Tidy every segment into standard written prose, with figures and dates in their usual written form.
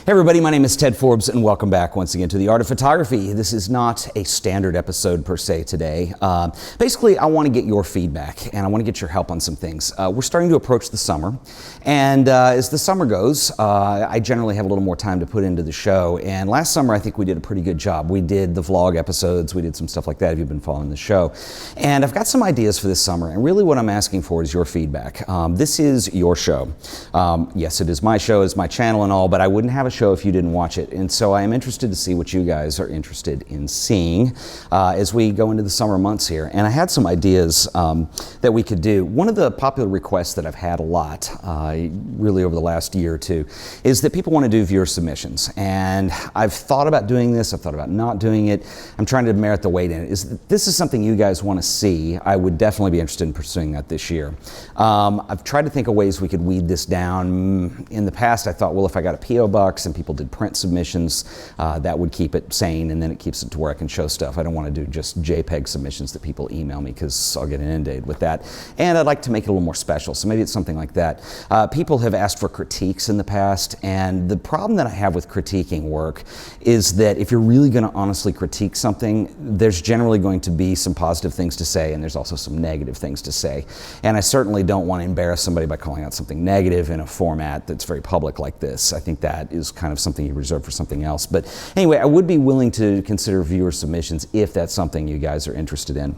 Hey everybody, my name is Ted Forbes and welcome back once again to The Art of Photography. This is not a standard episode per se today. Basically, I want to get your feedback and I want to get your help on some things. We're starting to approach the summer, and as the summer goes, I generally have a little more time to put into the show, and last summer I think we did a pretty good job. We did the vlog episodes, we did some stuff like that if you've been following the show, and I've got some ideas for this summer, and really what I'm asking for is your feedback. This is your show. Yes, it is my show, it's my channel and all, but I wouldn't have a show if you didn't watch it, and so I am interested to see what you guys are interested in seeing as we go into the summer months here. And I had some ideas that we could do. One of the popular requests that I've had a lot really over the last year or two is that people want to do viewer submissions, and I've thought about doing this, I've thought about not doing it. I'm trying to merit the weight in it. This is something you guys want to see. I would definitely be interested in pursuing that this year. I've tried to think of ways we could weed this down. In the past I thought, well, if I got a P.O. box and people did print submissions, that would keep it sane, and then it keeps it to where I can show stuff. I don't want to do just JPEG submissions that people email me because I'll get inundated with that. And I'd like to make it a little more special, so maybe it's something like that. People have asked for critiques in the past, and the problem that I have with critiquing work is that if you're really going to honestly critique something, there's generally going to be some positive things to say, and there's also some negative things to say. And I certainly don't want to embarrass somebody by calling out something negative in a format that's very public like this. I think that is kind of something you reserve for something else. But anyway, I would be willing to consider viewer submissions if that's something you guys are interested in.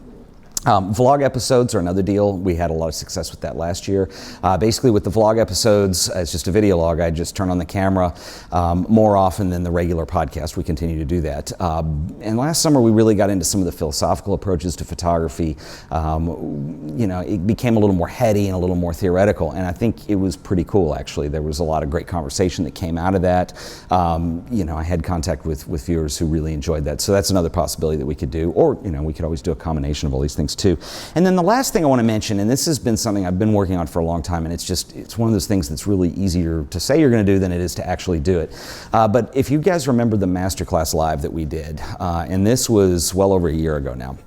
Vlog episodes are another deal. We had a lot of success with that last year. Basically with the vlog episodes, it's just a video log. I just turn on the camera more often than the regular podcast. We continue to do that. And last summer we really got into some of the philosophical approaches to photography. You know, it became a little more heady and a little more theoretical, and I think it was pretty cool actually. There was a lot of great conversation that came out of that. You know, I had contact with viewers who really enjoyed that. So that's another possibility that we could do, or you know, we could always do a combination of all these things too. And then the last thing I want to mention, and this has been something I've been working on for a long time, and it's one of those things that's really easier to say you're going to do than it is to actually do it. But if you guys remember the Masterclass Live that we did, and this was well over a year ago now,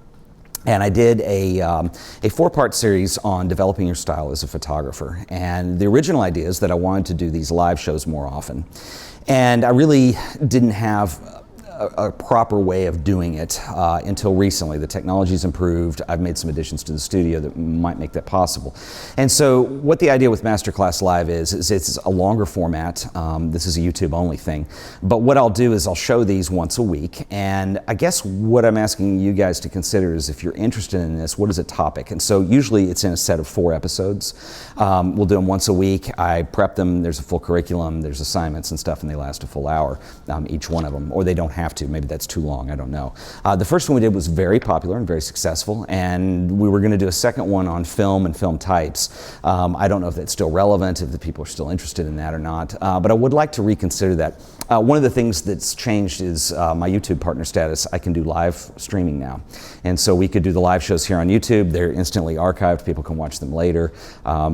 and I did a four-part series on developing your style as a photographer. And the original idea is that I wanted to do these live shows more often. And I really didn't have a proper way of doing it until recently. The technology's improved. I've made some additions to the studio that might make that possible. And so what the idea with Masterclass Live is it's a longer format. This is a YouTube only thing. But what I'll do is I'll show these once a week. And I guess what I'm asking you guys to consider is if you're interested in this, what is a topic? And so usually it's in a set of 4 episodes. We'll do them once a week. I prep them. There's a full curriculum. There's assignments and stuff, and they last a full hour, each one of them. Or they don't have to. Maybe that's too long, I don't know. The first one we did was very popular and very successful, and we were going to do a second one on film and film types. I don't know if that's still relevant, if the people are still interested in that or not, but I would like to reconsider that. One of the things that's changed is my YouTube partner status. I can do live streaming now, and so we could do the live shows here on YouTube. They're instantly archived. People can watch them later.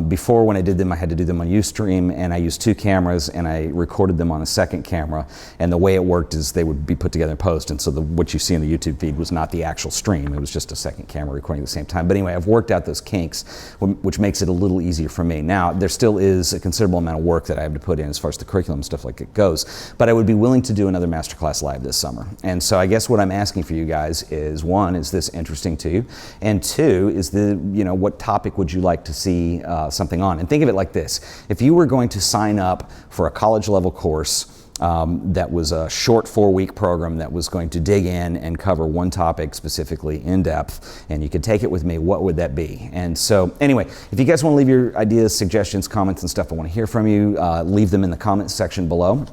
Before, when I did them, I had to do them on Ustream, and I used 2 cameras, and I recorded them on a second camera, and the way it worked is they would be put together in post, and so what you see in the YouTube feed was not the actual stream. It was just a second camera recording at the same time. But anyway, I've worked out those kinks, which makes it a little easier for me. Now, there still is a considerable amount of work that I have to put in as far as the curriculum and stuff like it goes, but I would be willing to do another Masterclass Live this summer. And so I guess what I'm asking for you guys is, 1, is this interesting to you? And 2, is what topic would you like to see something on? And think of it like this. If you were going to sign up for a college level course that was a short 4-week program that was going to dig in and cover one topic specifically in depth, and you could take it with me, what would that be? And so anyway, if you guys want to leave your ideas, suggestions, comments and stuff, I want to hear from you. Leave them in the comments section below.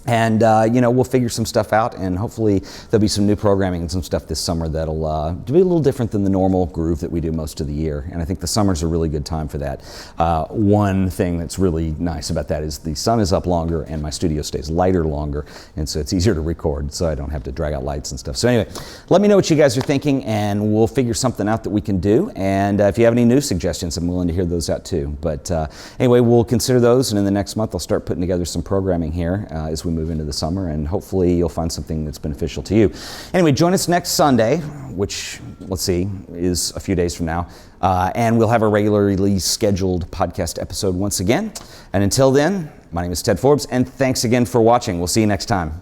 And we'll figure some stuff out, and hopefully there'll be some new programming and some stuff this summer that'll be a little different than the normal groove that we do most of the year. And I think the summer's a really good time for that. One thing that's really nice about that is the sun is up longer and my studio stays lighter longer, and so it's easier to record, so I don't have to drag out lights and stuff. So anyway, let me know what you guys are thinking, and we'll figure something out that we can do. And if you have any new suggestions, I'm willing to hear those out too. But anyway, we'll consider those, and in the next month I'll start putting together some programming here as we move into the summer, and hopefully you'll find something that's beneficial to you. Anyway, join us next Sunday, which, let's see, is a few days from now, and we'll have a regularly scheduled podcast episode once again. And until then, My name is Ted Forbes, and thanks again for watching. We'll see you next time.